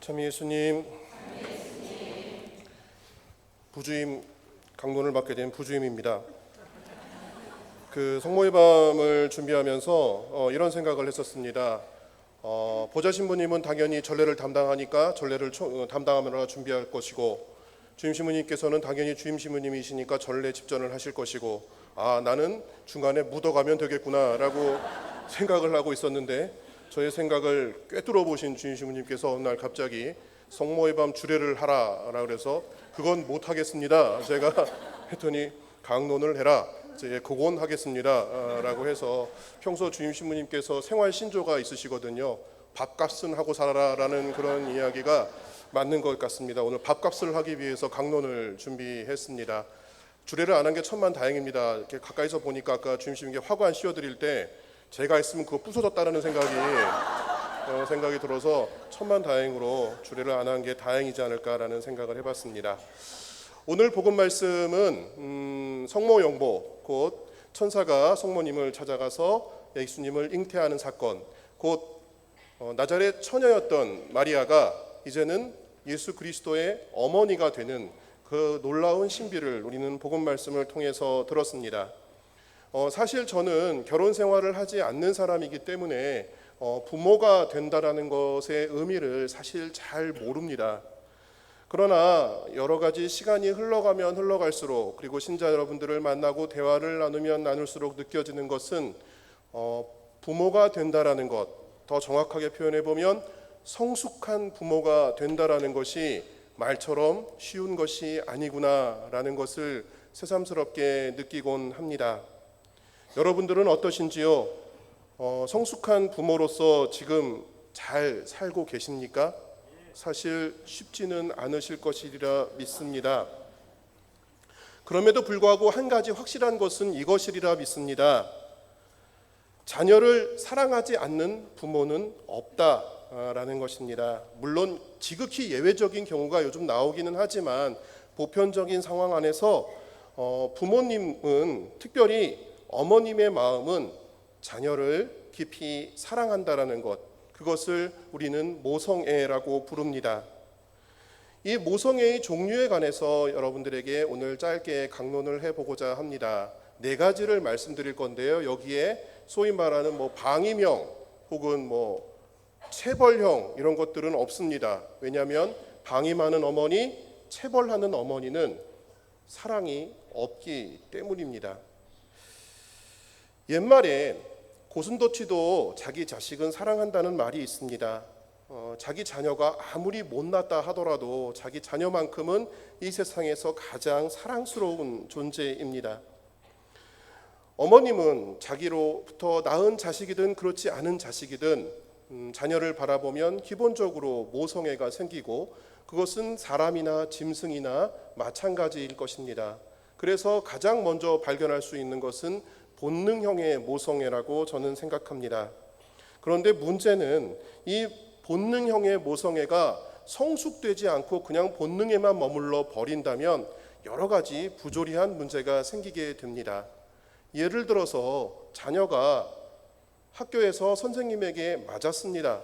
참 예수님, 부주임 강론을 맡게 된 부주임입니다. 성모의 밤을 준비하면서 이런 생각을 했었습니다. 보좌 신부님은 당연히 전례를 담당하니까 전례를 담당하느라 준비할 것이고, 주임 신부님께서는 당연히 주임 신부님이시니까 전례 집전을 하실 것이고, 나는 중간에 묻어가면 되겠구나라고 생각을 하고 있었는데, 저의 생각을 꿰뚫어 보신 주임 신부님께서 어느 날 갑자기 성모의 밤 주례를 하라라 그래서 그건 못 하겠습니다. 제가 했더니 강론을 해라. 그건 하겠습니다. 라고 해서 평소 주임 신부님께서 생활 신조가 있으시거든요. 밥값은 하고 살아라라는 그런 이야기가 맞는 것 같습니다. 오늘 밥값을 하기 위해서 강론을 준비했습니다. 주례를 안 한 게 천만다행입니다. 이렇게 가까이서 보니까 아까 주임 신부님께 화관 씌워드릴 때 제가 있으면 그거 부서졌다는 생각이 들어서 천만다행으로 주례를 안 한 게 다행이지 않을까라는 생각을 해봤습니다. 오늘 복음 말씀은 성모 영보, 곧 천사가 성모님을 찾아가서 예수님을 잉태하는 사건, 곧 나자렛 처녀였던 마리아가 이제는 예수 그리스도의 어머니가 되는 그 놀라운 신비를 우리는 복음 말씀을 통해서 들었습니다. 사실 저는 결혼 생활을 하지 않는 사람이기 때문에 부모가 된다라는 것의 의미를 사실 잘 모릅니다. 그러나 여러 가지 시간이 흘러가면 흘러갈수록, 그리고 신자 여러분들을 만나고 대화를 나누면 나눌수록 느껴지는 것은 부모가 된다라는 것, 더 정확하게 표현해 보면 성숙한 부모가 된다라는 것이 말처럼 쉬운 것이 아니구나라는 것을 새삼스럽게 느끼곤 합니다. 여러분들은 어떠신지요? 성숙한 부모로서 지금 잘 살고 계십니까? 사실 쉽지는 않으실 것이라 믿습니다. 그럼에도 불구하고 한 가지 확실한 것은 이것이리라 믿습니다. 자녀를 사랑하지 않는 부모는 없다라는 것입니다. 물론 지극히 예외적인 경우가 요즘 나오기는 하지만 보편적인 상황 안에서 부모님은, 특별히 어머님의 마음은 자녀를 깊이 사랑한다라는 것, 그것을 우리는 모성애라고 부릅니다. 이 모성애의 종류에 관해서 여러분들에게 오늘 짧게 강론을 해보고자 합니다. 4가지를 말씀드릴 건데요. 여기에 소위 말하는 방임형 혹은 체벌형 이런 것들은 없습니다. 왜냐하면 방임하는 어머니, 체벌하는 어머니는 사랑이 없기 때문입니다. 옛말에 고슴도치도 자기 자식은 사랑한다는 말이 있습니다. 자기 자녀가 아무리 못났다 하더라도 자기 자녀만큼은 이 세상에서 가장 사랑스러운 존재입니다. 어머님은 자기로부터 낳은 자식이든 그렇지 않은 자식이든 자녀를 바라보면 기본적으로 모성애가 생기고, 그것은 사람이나 짐승이나 마찬가지일 것입니다. 그래서 가장 먼저 발견할 수 있는 것은 본능형의 모성애라고 저는 생각합니다. 그런데 문제는 이 본능형의 모성애가 성숙되지 않고 그냥 본능에만 머물러 버린다면 여러 가지 부조리한 문제가 생기게 됩니다. 예를 들어서 자녀가 학교에서 선생님에게 맞았습니다.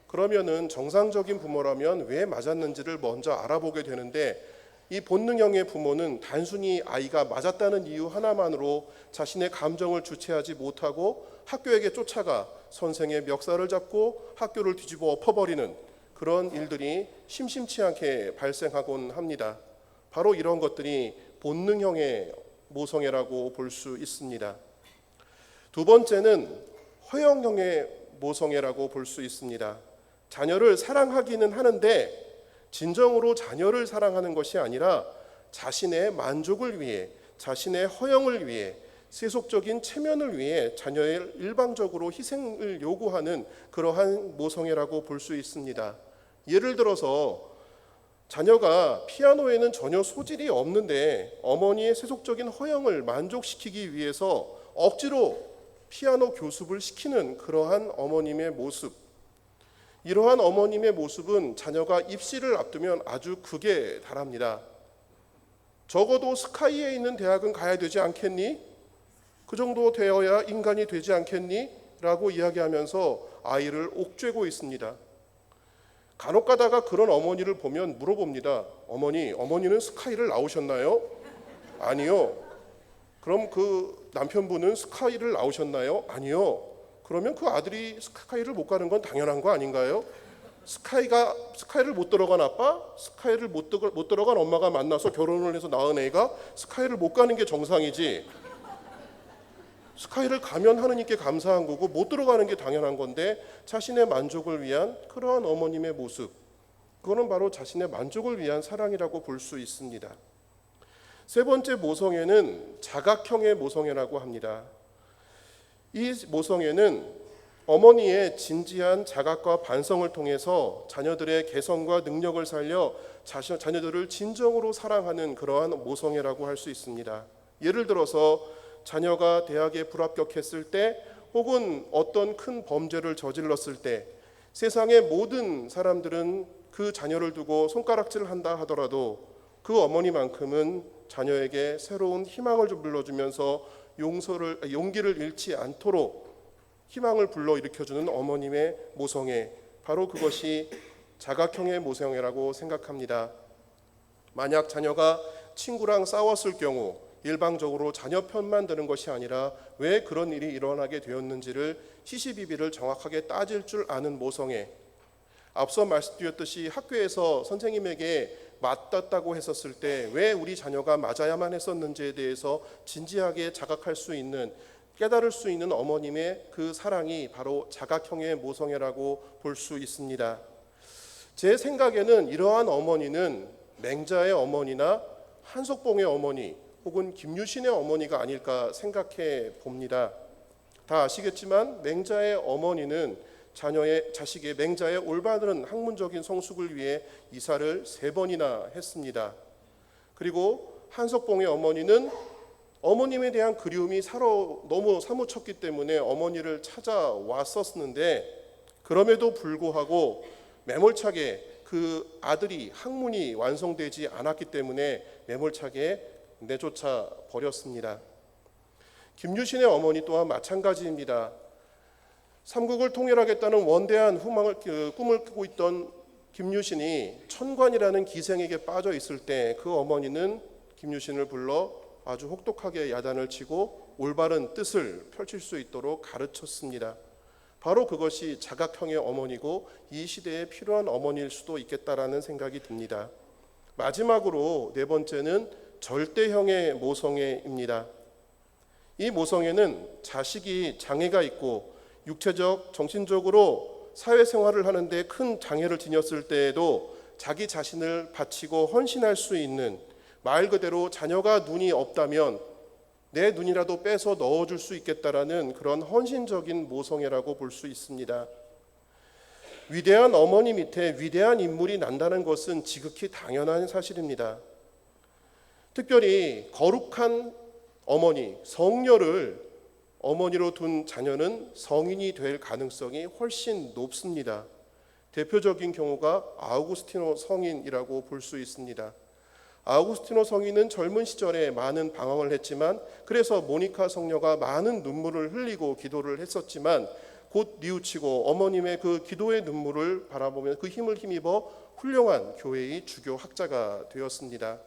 그러면은 정상적인 부모라면 왜 맞았는지를 먼저 알아보게 되는데, 이 본능형의 부모는 단순히 아이가 맞았다는 이유 하나만으로 자신의 감정을 주체하지 못하고 학교에게 쫓아가 선생의 멱살을 잡고 학교를 뒤집어 엎어버리는 그런 일들이 심심치 않게 발생하곤 합니다. 바로 이런 것들이 본능형의 모성애라고 볼 수 있습니다. 두 번째는 허영형의 모성애라고 볼 수 있습니다. 자녀를 사랑하기는 하는데 진정으로 자녀를 사랑하는 것이 아니라 자신의 만족을 위해, 자신의 허영을 위해, 세속적인 체면을 위해 자녀의 일방적으로 희생을 요구하는 그러한 모성애라고 볼 수 있습니다. 예를 들어서 자녀가 피아노에는 전혀 소질이 없는데 어머니의 세속적인 허영을 만족시키기 위해서 억지로 피아노 교습을 시키는 그러한 어머님의 모습, 이러한 어머님의 모습은 자녀가 입시를 앞두면 아주 극에 달합니다. 적어도 스카이에 있는 대학은 가야 되지 않겠니? 그 정도 되어야 인간이 되지 않겠니? 라고 이야기하면서 아이를 옥죄고 있습니다. 간혹 가다가 그런 어머니를 보면 물어봅니다. 어머니는 스카이를 나오셨나요? 아니요. 그럼 그 남편분은 스카이를 나오셨나요? 아니요. 그러면 그 아들이 스카이를 못 가는 건 당연한 거 아닌가요? 스카이를 못 들어간 아빠, 스카이를 못 들어간 엄마가 만나서 결혼을 해서 낳은 애가 스카이를 못 가는 게 정상이지. 스카이를 가면 하느님께 감사한 거고 못 들어가는 게 당연한 건데, 자신의 만족을 위한 그러한 어머님의 모습, 그거는 바로 자신의 만족을 위한 사랑이라고 볼 수 있습니다. 세 번째 모성애는 자각형의 모성애라고 합니다. 이 모성애는 어머니의 진지한 자각과 반성을 통해서 자녀들의 개성과 능력을 살려 자녀들을 진정으로 사랑하는 그러한 모성애라고 할 수 있습니다. 예를 들어서 자녀가 대학에 불합격했을 때, 혹은 어떤 큰 범죄를 저질렀을 때, 세상의 모든 사람들은 그 자녀를 두고 손가락질을 한다 하더라도 그 어머니만큼은 자녀에게 새로운 희망을 좀 불러주면서 용기를 잃지 않도록 희망을 불러일으켜주는 어머님의 모성애, 바로 그것이 자각형의 모성애라고 생각합니다. 만약 자녀가 친구랑 싸웠을 경우 일방적으로 자녀 편만 드는 것이 아니라 왜 그런 일이 일어나게 되었는지를 시시비비를 정확하게 따질 줄 아는 모성애, 앞서 말씀드렸듯이 학교에서 선생님에게 맞았다고 했었을 때 왜 우리 자녀가 맞아야만 했었는지에 대해서 진지하게 자각할 수 있는, 깨달을 수 있는 어머님의 그 사랑이 바로 자각형의 모성애라고 볼 수 있습니다. 제 생각에는 이러한 어머니는 맹자의 어머니나 한석봉의 어머니, 혹은 김유신의 어머니가 아닐까 생각해 봅니다. 다 아시겠지만 맹자의 어머니는 자식의 맹자의 올바른 학문적인 성숙을 위해 이사를 3번이나 했습니다. 그리고 한석봉의 어머니는 어머님에 대한 그리움이 너무 사무쳤기 때문에 어머니를 찾아왔었는데, 그럼에도 불구하고 매몰차게 그 아들이 학문이 완성되지 않았기 때문에 매몰차게 내쫓아 버렸습니다. 김유신의 어머니 또한 마찬가지입니다. 삼국을 통일하겠다는 원대한 꿈을 꾸고 있던 김유신이 천관이라는 기생에게 빠져 있을 때 그 어머니는 김유신을 불러 아주 혹독하게 야단을 치고 올바른 뜻을 펼칠 수 있도록 가르쳤습니다. 바로 그것이 자각형의 어머니고 이 시대에 필요한 어머니일 수도 있겠다라는 생각이 듭니다. 마지막으로 4번째는 절대형의 모성애입니다. 이 모성애는 자식이 장애가 있고 육체적, 정신적으로 사회생활을 하는데 큰 장애를 지녔을 때에도 자기 자신을 바치고 헌신할 수 있는, 말 그대로 자녀가 눈이 없다면 내 눈이라도 빼서 넣어줄 수 있겠다라는 그런 헌신적인 모성애라고 볼 수 있습니다. 위대한 어머니 밑에 위대한 인물이 난다는 것은 지극히 당연한 사실입니다. 특별히 거룩한 어머니, 성녀를 어머니로 둔 자녀는 성인이 될 가능성이 훨씬 높습니다. 대표적인 경우가 아우구스티노 성인이라고 볼 수 있습니다. 아우구스티노 성인은 젊은 시절에 많은 방황을 했지만, 그래서 모니카 성녀가 많은 눈물을 흘리고 기도를 했었지만 곧 뉘우치고 어머님의 그 기도의 눈물을 바라보며 그 힘을 힘입어 훌륭한 교회의 주교 학자가 되었습니다.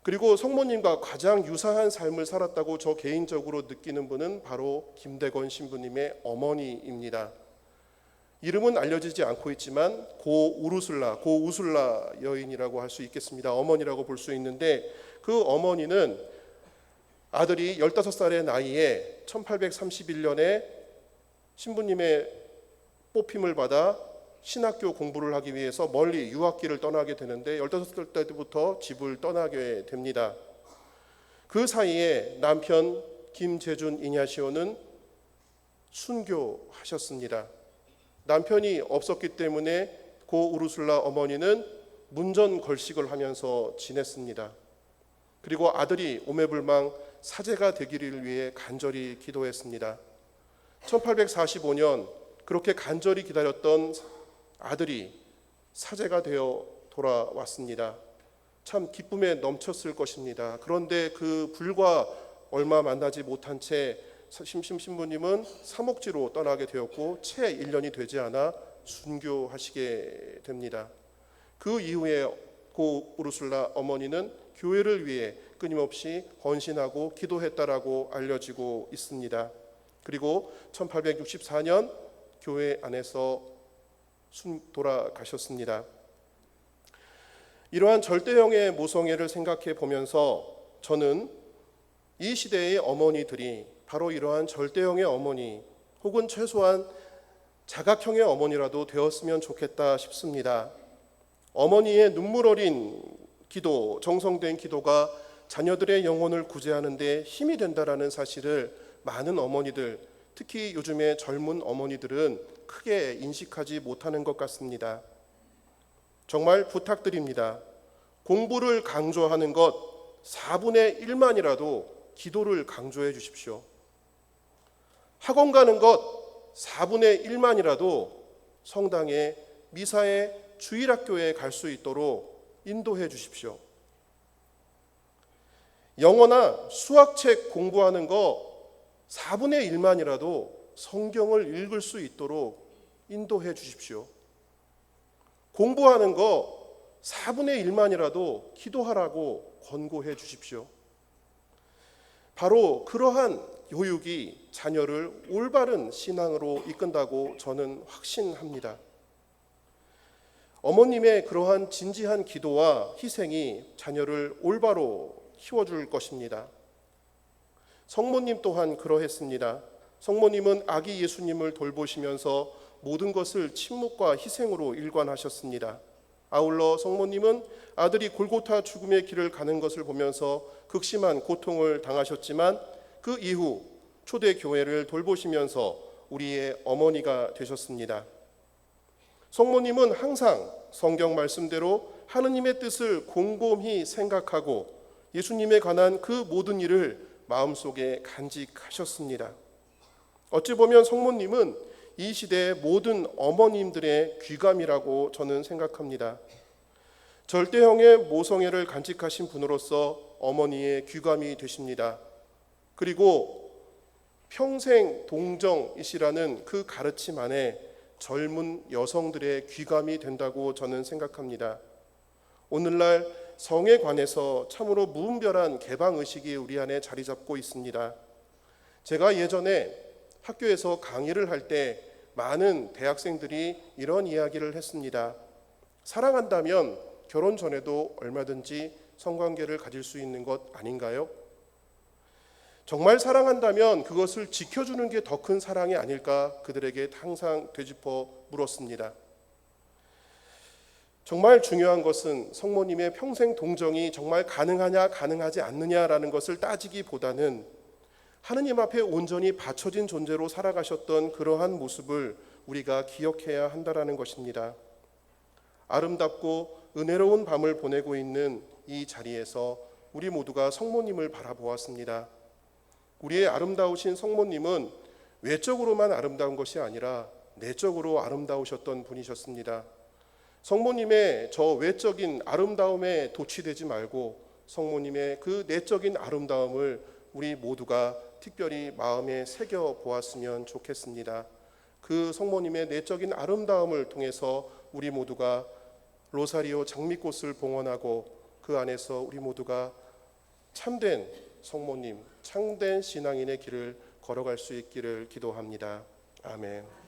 그리고 성모님과 가장 유사한 삶을 살았다고 저 개인적으로 느끼는 분은 바로 김대건 신부님의 어머니입니다. 이름은 알려지지 않고 있지만 고우술라 여인이라고 할 수 있겠습니다. 어머니라고 볼 수 있는데, 그 어머니는 아들이 15살의 나이에 1831년에 신부님의 뽑힘을 받아 신학교 공부를 하기 위해서 멀리 유학길을 떠나게 되는데 15살 때부터 집을 떠나게 됩니다. 그 사이에 남편 김재준 이냐시오는 순교하셨습니다. 남편이 없었기 때문에 고 우르술라 어머니는 문전걸식을 하면서 지냈습니다. 그리고 아들이 오매불망 사제가 되기를 위해 간절히 기도했습니다. 1845년 그렇게 간절히 기다렸던 아들이 사제가 되어 돌아왔습니다. 참 기쁨에 넘쳤을 것입니다. 그런데 그 불과 얼마 만나지 못한 채 신부님은 사목지로 떠나게 되었고 채 1년이 되지 않아 순교하시게 됩니다. 그 이후에 고 우르술라 어머니는 교회를 위해 끊임없이 헌신하고 기도했다라고 알려지고 있습니다. 그리고 1864년 교회 안에서 돌아가셨습니다. 이러한 절대형의 모성애를 생각해 보면서 저는 이 시대의 어머니들이 바로 이러한 절대형의 어머니 혹은 최소한 자각형의 어머니라도 되었으면 좋겠다 싶습니다. 어머니의 눈물 어린 기도, 정성된 기도가 자녀들의 영혼을 구제하는 데 힘이 된다라는 사실을 많은 어머니들, 특히 요즘의 젊은 어머니들은 크게 인식하지 못하는 것 같습니다. 정말 부탁드립니다. 공부를 강조하는 것 4분의 1만이라도 기도를 강조해 주십시오. 학원 가는 것 4분의 1만이라도 성당에, 미사에, 주일학교에 갈 수 있도록 인도해 주십시오. 영어나 수학책 공부하는 거 4분의 1만이라도 성경을 읽을 수 있도록 인도해 주십시오. 공부하는 거 4분의 1만이라도 기도하라고 권고해 주십시오. 바로 그러한 교육이 자녀를 올바른 신앙으로 이끈다고 저는 확신합니다. 어머님의 그러한 진지한 기도와 희생이 자녀를 올바로 키워줄 것입니다. 성모님 또한 그러했습니다. 성모님은 아기 예수님을 돌보시면서 모든 것을 침묵과 희생으로 일관하셨습니다. 아울러 성모님은 아들이 골고타 죽음의 길을 가는 것을 보면서 극심한 고통을 당하셨지만 그 이후 초대 교회를 돌보시면서 우리의 어머니가 되셨습니다. 성모님은 항상 성경 말씀대로 하느님의 뜻을 곰곰이 생각하고 예수님에 관한 그 모든 일을 마음속에 간직하셨습니다. 어찌 보면 성모님은 이 시대의 모든 어머님들의 귀감이라고 저는 생각합니다. 절대형의 모성애를 간직하신 분으로서 어머니의 귀감이 되십니다. 그리고 평생 동정이시라는 그 가르침 안에 젊은 여성들의 귀감이 된다고 저는 생각합니다. 오늘날 성에 관해서 참으로 무분별한 개방의식이 우리 안에 자리 잡고 있습니다. 제가 예전에 학교에서 강의를 할 때 많은 대학생들이 이런 이야기를 했습니다. 사랑한다면 결혼 전에도 얼마든지 성관계를 가질 수 있는 것 아닌가요? 정말 사랑한다면 그것을 지켜주는 게 더 큰 사랑이 아닐까 그들에게 항상 되짚어 물었습니다. 정말 중요한 것은 성모님의 평생 동정이 정말 가능하냐 가능하지 않느냐라는 것을 따지기보다는 하느님 앞에 온전히 바쳐진 존재로 살아가셨던 그러한 모습을 우리가 기억해야 한다라는 것입니다. 아름답고 은혜로운 밤을 보내고 있는 이 자리에서 우리 모두가 성모님을 바라보았습니다. 우리의 아름다우신 성모님은 외적으로만 아름다운 것이 아니라 내적으로 아름다우셨던 분이셨습니다. 성모님의 저 외적인 아름다움에 도취되지 말고 성모님의 그 내적인 아름다움을 우리 모두가 특별히 마음에 새겨 보았으면 좋겠습니다. 그 성모님의 내적인 아름다움을 통해서 우리 모두가 로사리오 장미꽃을 봉헌하고 그 안에서 우리 모두가 참된 성모님, 참된 신앙인의 길을 걸어갈 수 있기를 기도합니다. 아멘.